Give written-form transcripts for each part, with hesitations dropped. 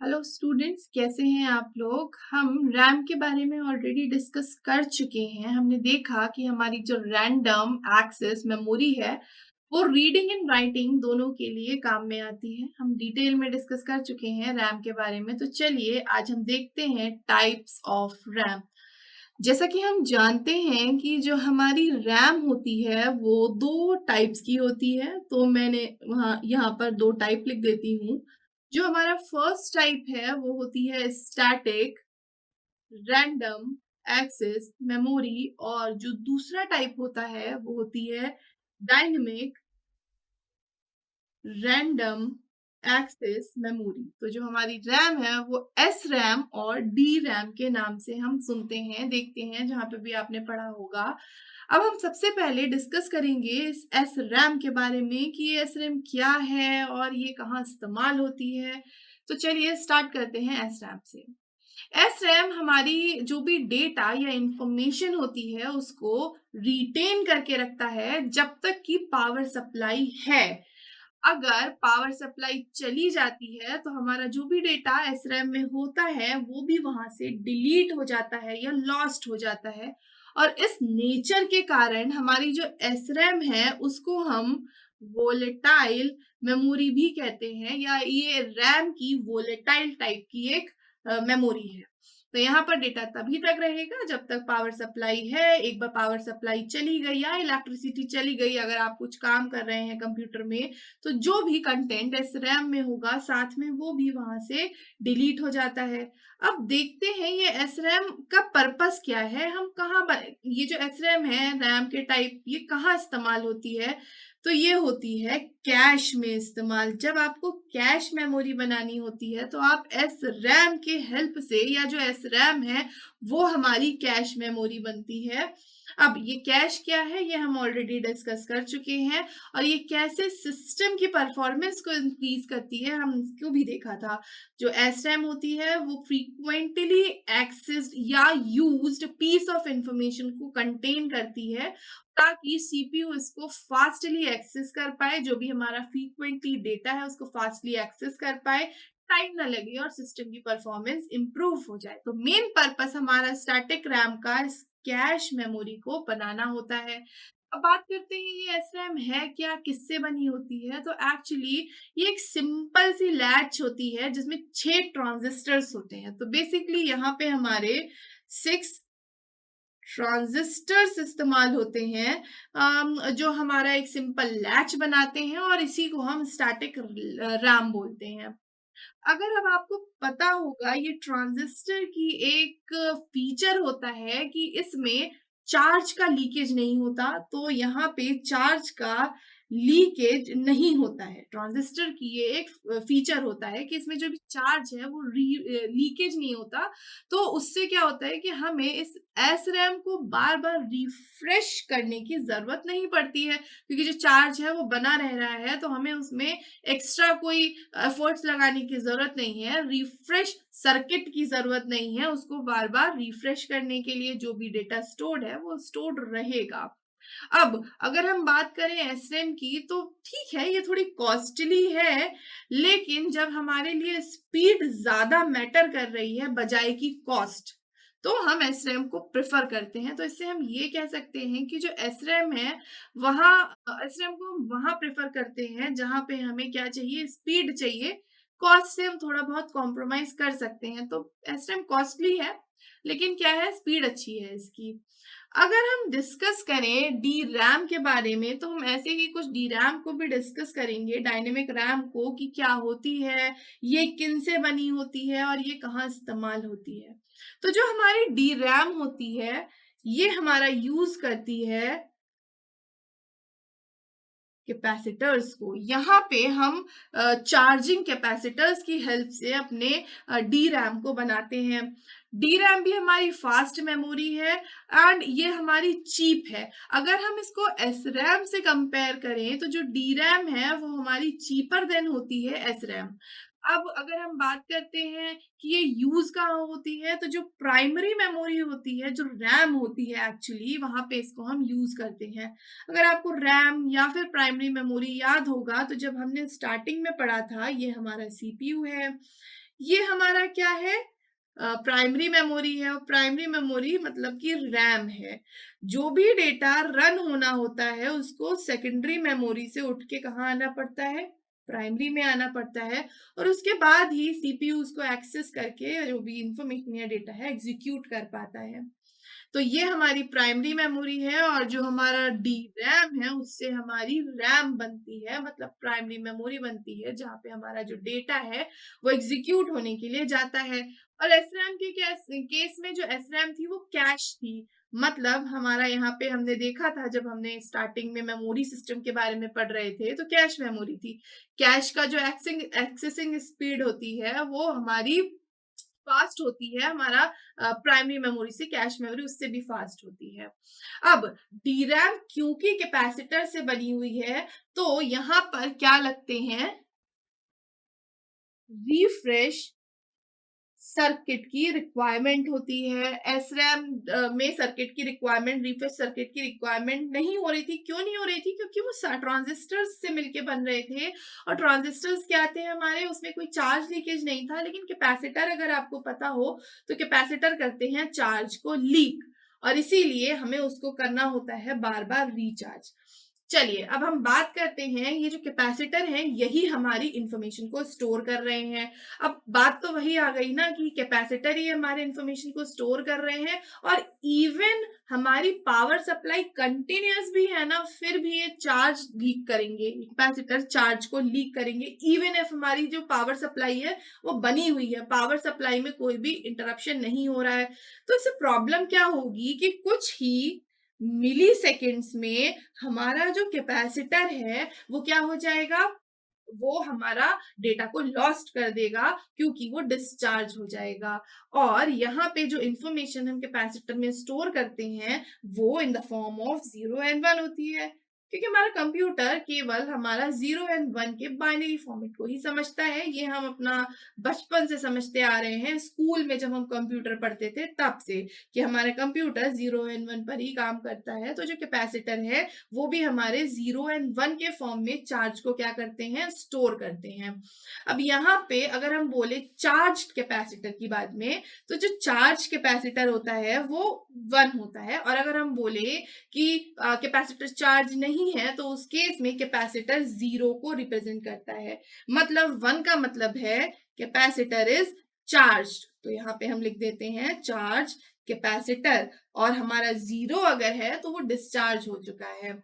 Hello students, कैसे हैं आप लोग। हम रैम के बारे में ऑलरेडी डिस्कस कर चुके हैं। हमने देखा कि हमारी जो रैंडम एक्सेस मेमोरी है वो रीडिंग एंड राइटिंग दोनों के लिए काम में आती है। हम डिटेल में डिस्कस कर चुके हैं रैम के बारे में। तो चलिए आज हम देखते हैं टाइप्स ऑफ रैम। जैसा कि हम जानते हैं कि जो हमारी रैम होती है वो दो टाइप्स की होती है। तो मैंने वहाँ यहाँ पर दो टाइप लिख देती हूँ। जो हमारा फर्स्ट टाइप है वो होती है स्टैटिक रैंडम एक्सेस मेमोरी, और जो दूसरा टाइप होता है वो होती है डायनेमिक रैंडम एक्सेस मेमोरी। तो जो हमारी रैम है वो एस रैम और डी रैम के नाम से हम सुनते हैं, देखते हैं जहां पे भी आपने पढ़ा होगा। अब हम सबसे पहले डिस्कस करेंगे इस एस रैम के बारे में कि ये एस रैम क्या है और ये कहाँ इस्तेमाल होती है। तो चलिए स्टार्ट करते हैं एस रैम से। एस रैम हमारी जो भी डेटा या इंफॉर्मेशन होती है उसको रिटेन करके रखता है जब तक कि पावर सप्लाई है। अगर पावर सप्लाई चली जाती है तो हमारा जो भी डेटा एसरैम में होता है वो भी वहां से डिलीट हो जाता है या लॉस्ट हो जाता है। और इस नेचर के कारण हमारी जो एसरैम है उसको हम वोलेटाइल मेमोरी भी कहते हैं, या ये रैम की वोलेटाइल टाइप की एक मेमोरी है। तो यहाँ पर डेटा तभी तक रहेगा जब तक पावर सप्लाई है। एक बार पावर सप्लाई चली गई या इलेक्ट्रिसिटी चली गई, अगर आप कुछ काम कर रहे हैं कंप्यूटर में, तो जो भी कंटेंट इस रैम में होगा साथ में वो भी वहां से डिलीट हो जाता है। अब देखते हैं ये एस रैम का पर्पस क्या है, हम कहाँ ये जो एस रैम है रैम के टाइप ये कहाँ इस्तेमाल होती है। तो ये होती है कैश में इस्तेमाल। जब आपको कैश मेमोरी बनानी होती है तो आप एस रैम के हेल्प से, या जो एस रैम है वो हमारी कैश मेमोरी बनती है। अब ये कैश क्या है ये हम ऑलरेडी डिस्कस कर चुके हैं, और ये कैसे सिस्टम की परफॉर्मेंस को इंक्रीज करती है हम इसको भी देखा था। जो एस रैम होती है वो फ्रीक्वेंटली एक्सेस्ड या यूज्ड पीस ऑफ इंफॉर्मेशन को कंटेन करती है ताकि सीपीयू इसको फास्टली एक्सेस कर पाए, जो भी हमारा फ्रीक्वेंटली डेटा है उसको फास्टली एक्सेस कर पाए, टाइम ना लगे और सिस्टम की परफॉर्मेंस इंप्रूव हो जाए। तो मेन पर्पस हमारा स्टैटिक रैम का कैश मेमोरी को बनाना होता है। अब बात करते हैं ये एसरैम है क्या, किससे बनी होती है। तो एक्चुअली ये एक सिंपल सी लैच होती है जिसमें 6 ट्रांजिस्टर्स होते हैं। तो बेसिकली यहाँ पे हमारे 6 ट्रांजिस्टर्स इस्तेमाल होते हैं, जो हमारा एक सिंपल लैच बनाते हैं, और इसी को हम स्टैटिक रैम बोलते हैं। अगर अब आपको पता होगा ये ट्रांजिस्टर की एक फीचर होता है कि इसमें चार्ज का लीकेज नहीं होता। तो यहाँ पे चार्ज का लीकेज नहीं होता है। ट्रांजिस्टर की ये एक फीचर होता है कि इसमें जो भी चार्ज है वो लीकेज नहीं होता। तो उससे क्या होता है कि हमें इस एस रैम को बार बार रिफ्रेश करने की जरूरत नहीं पड़ती है, क्योंकि जो चार्ज है वो बना रह रहा है। तो हमें उसमें एक्स्ट्रा कोई एफर्ट्स लगाने की जरूरत नहीं है, रिफ्रेश सर्किट की जरूरत नहीं है। उसको बार बार रिफ्रेश करने के लिए जो भी डेटा स्टोर्ड है वो स्टोर्ड रहेगा। अब अगर हम बात करें एसरैम की तो ठीक है ये थोड़ी कॉस्टली है, लेकिन जब हमारे लिए स्पीड ज्यादा मैटर कर रही है बजाय की कॉस्ट, तो हम एसरैम को प्रेफर करते हैं। तो इससे हम ये कह सकते हैं कि जो एसरैम है वहाँ एसरैम को हम वहां प्रेफर करते हैं जहां पे हमें क्या चाहिए, स्पीड चाहिए। कॉस्ट से हम थोड़ा बहुत कॉम्प्रोमाइज कर सकते हैं। तो एसरैम कॉस्टली है लेकिन क्या है, स्पीड अच्छी है इसकी। अगर हम डिस्कस करें डी रैम के बारे में तो हम ऐसे ही कुछ डी रैम को भी डिस्कस करेंगे, डायनेमिक रैम को, कि क्या होती है, ये किन से बनी होती है और ये कहाँ इस्तेमाल होती है। तो जो हमारी डी रैम होती है ये हमारा यूज करती है कैपेसिटर्स को। यहाँ पे हम चार्जिंग कैपेसिटर्स की हेल्प से अपने डी रैम को बनाते हैं। डी रैम भी हमारी फास्ट मेमोरी है एंड ये हमारी चीप है। अगर हम इसको एस रैम से कंपेयर करें तो जो डी रैम है वो हमारी चीपर देन होती है एस रैम। अब अगर हम बात करते हैं कि ये यूज कहाँ होती है, तो जो प्राइमरी मेमोरी होती है, जो रैम होती है एक्चुअली, वहां पे इसको हम यूज करते हैं। अगर आपको रैम या फिर प्राइमरी मेमोरी याद होगा तो जब हमने स्टार्टिंग में पढ़ा था ये हमारा सीपीयू है, ये हमारा क्या है, प्राइमरी मेमोरी है, और प्राइमरी मेमोरी मतलब कि रैम है। जो भी डेटा रन होना होता है उसको सेकेंडरी मेमोरी से उठ के कहाँ आना पड़ता है, प्राइमरी में आना पड़ता है, और उसके बाद ही सीपीयू उसको एक्सेस करके जो भी इंफॉर्मेशन या डेटा है एग्जीक्यूट कर पाता है। तो ये हमारी प्राइमरी मेमोरी है, और जो हमारा डी रैम है उससे हमारी रैम बनती है, मतलब प्राइमरी मेमोरी बनती है जहाँ पे हमारा जो डेटा है वो एग्जीक्यूट होने के लिए जाता है। और एसरैम के केस में जो एसरैम थी वो कैश थी, मतलब हमारा यहाँ पे हमने देखा था जब हमने स्टार्टिंग में मेमोरी सिस्टम के बारे में पढ़ रहे थे, तो कैश मेमोरी थी। कैश का जो एक्सेसिंग स्पीड होती है वो हमारी फास्ट होती है, हमारा प्राइमरी मेमोरी से कैश मेमोरी उससे भी फास्ट होती है। अब डीरैम क्योंकि कैपेसिटर से बनी हुई है, तो यहाँ पर क्या लगते हैं, रिफ्रेश सर्किट की रिक्वायरमेंट होती है। एसरैम में सर्किट की रिक्वायरमेंट, रिफ्रेश सर्किट की रिक्वायरमेंट नहीं हो रही थी। क्यों नहीं हो रही थी? क्योंकि वो ट्रांजिस्टर्स से मिलके बन रहे थे, और ट्रांजिस्टर्स क्या थे हमारे, उसमें कोई चार्ज लीकेज नहीं था। लेकिन कैपेसिटर अगर आपको पता हो तो कैपेसिटर करते हैं चार्ज को लीक, और इसीलिए हमें उसको करना होता है बार बार रिचार्ज। चलिए अब हम बात करते हैं, ये जो कैपेसिटर हैं यही हमारी इंफॉर्मेशन को स्टोर कर रहे हैं। अब बात तो वही आ गई ना कि कैपेसिटर ही हमारे इंफॉर्मेशन को स्टोर कर रहे हैं, और इवन हमारी पावर सप्लाई कंटिन्यूअस भी है ना, फिर भी ये चार्ज लीक करेंगे, कैपेसिटर चार्ज को लीक करेंगे, इवन इफ हमारी जो पावर सप्लाई है वो बनी हुई है, पावर सप्लाई में कोई भी इंटरप्शन नहीं हो रहा है। तो इससे प्रॉब्लम क्या होगी कि कुछ ही मिली सेकेंड्स में हमारा जो कैपेसिटर है वो क्या हो जाएगा, वो हमारा डेटा को लॉस्ट कर देगा, क्योंकि वो डिस्चार्ज हो जाएगा। और यहाँ पे जो इंफॉर्मेशन हम कैपेसिटर में स्टोर करते हैं वो in the form of 0 and 1 होती है, क्योंकि हमारा कंप्यूटर केवल हमारा 0 एंड 1 के बाइनरी फॉर्मेट को ही समझता है। ये हम अपना बचपन से समझते आ रहे हैं, स्कूल में जब हम कंप्यूटर पढ़ते थे तब से, कि हमारा कंप्यूटर 0 एंड 1 पर ही काम करता है। तो जो कैपेसिटर है वो भी हमारे 0 एंड 1 के फॉर्म में चार्ज को क्या करते हैं, स्टोर करते हैं। अब यहाँ पे अगर हम बोले चार्ज कैपेसिटर की बात में, तो जो चार्ज कैपेसिटर होता है वो 1 होता है, और अगर हम बोले कि कैपेसिटर चार्ज नहीं है तो उस केस में कैपेसिटर 0 को रिप्रेजेंट करता है। मतलब 1 का मतलब है कैपेसिटर इज चार्ज, तो यहाँ पे हम लिख देते हैं चार्ज कैपेसिटर, और हमारा 0 अगर है तो वो डिस्चार्ज हो चुका है।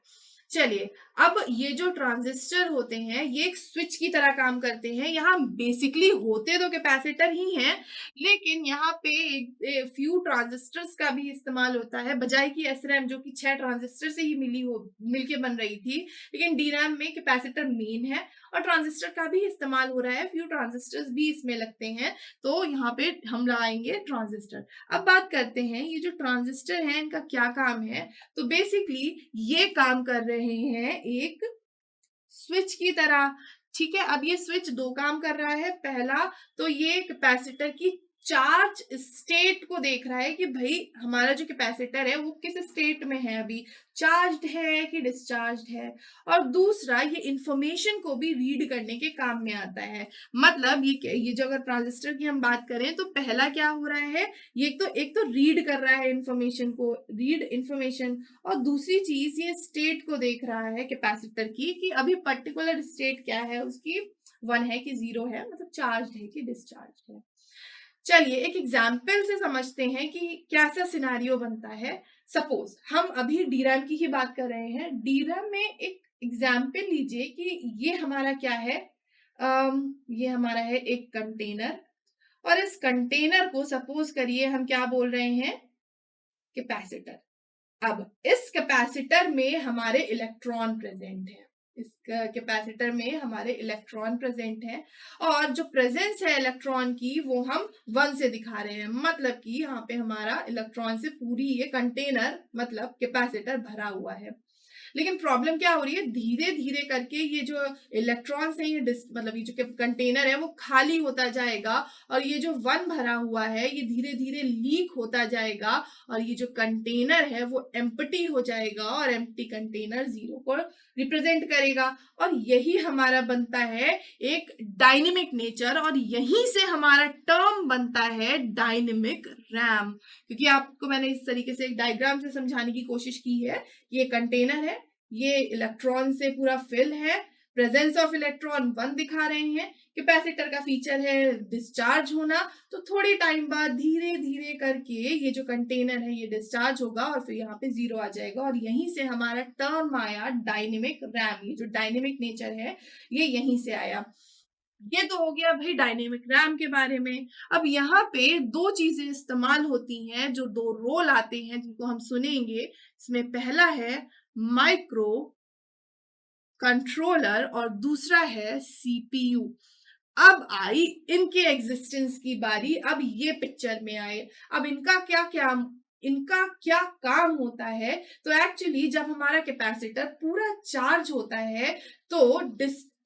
चलिए अब ये जो ट्रांजिस्टर होते हैं ये एक स्विच की तरह काम करते हैं। यहाँ बेसिकली होते तो कैपेसिटर ही हैं, लेकिन यहाँ पे फ्यू ट्रांजिस्टर्स का भी इस्तेमाल होता है, बजाय कि एसरैम जो कि 6 ट्रांजिस्टर से ही मिलके बन रही थी, लेकिन डीरैम में कैपेसिटर मेन है और ट्रांजिस्टर का भी इस्तेमाल हो रहा है, फ्यू ट्रांजिस्टर्स भी इसमें लगते हैं। तो यहाँ पे हम लगाएंगे ट्रांजिस्टर। अब बात करते हैं ये जो ट्रांजिस्टर है इनका क्या काम है। तो बेसिकली ये काम कर रहे हैं एक स्विच की तरह। ठीक है, अब ये स्विच 2 काम कर रहा है। पहला तो ये कैपेसिटर की चार्ज स्टेट को देख रहा है कि भाई हमारा जो कैपेसिटर है वो किस स्टेट में है, अभी चार्ज्ड है कि डिस्चार्ज्ड है। और दूसरा ये इंफॉर्मेशन को भी रीड करने के काम में आता है। मतलब ये जो अगर ट्रांजिस्टर की हम बात करें तो पहला क्या हो रहा है, ये एक तो रीड कर रहा है इंफॉर्मेशन को, रीड इंफॉर्मेशन, और दूसरी चीज ये स्टेट को देख रहा है कैपेसिटर की कि अभी पर्टिकुलर स्टेट क्या है उसकी, 1 है कि 0 है, मतलब चार्ज है कि डिस्चार्ज है। चलिए एक एग्जाम्पल से समझते हैं कि कैसा सिनारियो बनता है। सपोज हम अभी डीरैम की ही बात कर रहे हैं। डीरैम में एक एग्जाम्पल लीजिए कि ये हमारा क्या है, ये हमारा है एक कंटेनर, और इस कंटेनर को सपोज करिए हम क्या बोल रहे हैं, कैपेसिटर। अब इस कैपेसिटर में हमारे इलेक्ट्रॉन प्रेजेंट है, इस कैपेसिटर में हमारे इलेक्ट्रॉन प्रेजेंट है, और जो प्रेजेंस है इलेक्ट्रॉन की वो हम 1 से दिखा रहे हैं। मतलब कि यहाँ पे हमारा इलेक्ट्रॉन से पूरी ये कंटेनर मतलब कैपेसिटर भरा हुआ है। लेकिन प्रॉब्लम क्या हो रही है, धीरे-धीरे करके ये जो इलेक्ट्रॉन्स हैं, ये मतलब ये जो कंटेनर है वो खाली होता जाएगा और ये जो 1 भरा हुआ है ये धीरे-धीरे लीक होता जाएगा और ये जो कंटेनर है वो एम्प्टी हो जाएगा और एम्प्टी कंटेनर 0 को रिप्रेजेंट करेगा और यही हमारा बनता है एक डायनेमिक नेचर और यहीं से हमारा टर्म बनता है डायनेमिक रैम। क्योंकि आपको मैंने इस तरीके से एक डायग्राम से समझाने की कोशिश की है। ये कंटेनर है, ये इलेक्ट्रॉन से पूरा फिल है, प्रेजेंस ऑफ इलेक्ट्रॉन 1 दिखा रहे हैं, कैपेसिटर का फीचर है डिस्चार्ज होना, तो थोड़ी टाइम बाद धीरे धीरे करके ये जो कंटेनर है ये डिस्चार्ज होगा और फिर यहाँ पे 0 आ जाएगा और यहीं से हमारा टर्म आया डायनेमिक रैम। ये जो डायनेमिक नेचर है ये यहीं से आया। ये तो हो गया भाई डायनेमिक रैम के बारे में। अब यहाँ पे 2 चीजें इस्तेमाल होती हैं, जो 2 रोल आते हैं जिनको हम सुनेंगे। इसमें पहला है माइक्रो कंट्रोलर और दूसरा है सीपीयू। अब आई इनके एग्जिस्टेंस की बारी, अब ये पिक्चर में आए। अब इनका क्या काम होता है, तो एक्चुअली जब हमारा कैपेसिटर पूरा चार्ज होता है तो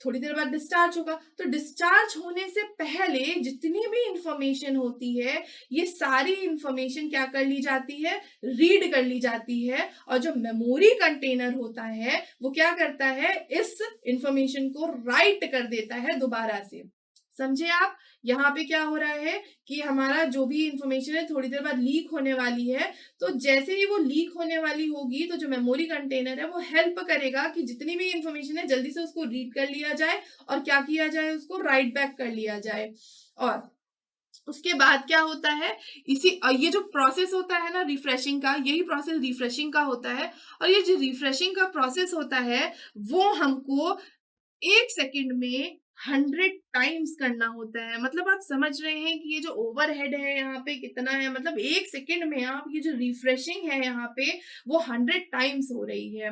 थोड़ी देर बाद डिस्चार्ज होगा, तो डिस्चार्ज होने से पहले जितनी भी इंफॉर्मेशन होती है ये सारी इंफॉर्मेशन क्या कर ली जाती है, रीड कर ली जाती है और जो मेमोरी कंटेनर होता है वो क्या करता है, इस इंफॉर्मेशन को राइट कर देता है दोबारा से। समझे आप? यहाँ पे क्या हो रहा है कि हमारा जो भी इंफॉर्मेशन है थोड़ी देर बाद लीक होने वाली है, तो जैसे ही वो लीक होने वाली होगी तो जो मेमोरी कंटेनर है वो हेल्प करेगा कि जितनी भी इंफॉर्मेशन है जल्दी से उसको रीड कर लिया जाए और क्या किया जाए, उसको राइट बैक कर लिया जाए। और उसके बाद क्या होता है, ये जो प्रोसेस होता है ना रिफ्रेशिंग का, यही प्रोसेस रिफ्रेशिंग का होता है और ये जो रिफ्रेशिंग का प्रोसेस होता है वो हमको 1 सेकंड में 100 टाइम्स करना होता है। मतलब आप समझ रहे हैं कि ये जो ओवरहेड है यहाँ पे कितना है, मतलब 1 सेकंड में आप ये जो रिफ्रेशिंग है यहाँ पे वो 100 टाइम्स हो रही है।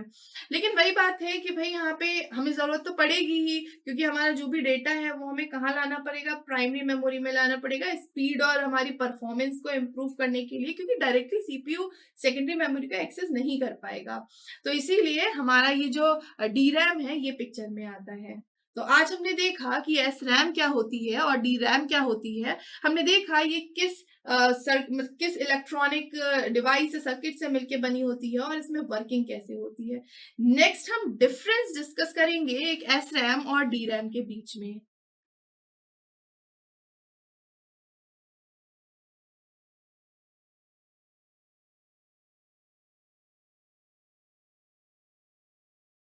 लेकिन वही बात है कि भाई यहाँ पे हमें ज़रूरत तो पड़ेगी ही, क्योंकि हमारा जो भी डेटा है वो हमें कहाँ लाना पड़ेगा, प्राइमरी मेमोरी में लाना पड़ेगा, स्पीड और हमारी परफॉर्मेंस को इम्प्रूव करने के लिए, क्योंकि डायरेक्टली सीपीयू सेकेंडरी मेमोरी को एक्सेस नहीं कर पाएगा। तो इसीलिए हमारा ये जो DRAM है ये पिक्चर में आता है। तो आज हमने देखा कि SRAM क्या होती है और DRAM क्या होती है। हमने देखा ये किस इलेक्ट्रॉनिक डिवाइस सर्किट से मिलके बनी होती है और इसमें वर्किंग कैसे होती है। नेक्स्ट हम डिफरेंस डिस्कस करेंगे एक SRAM और DRAM के बीच में।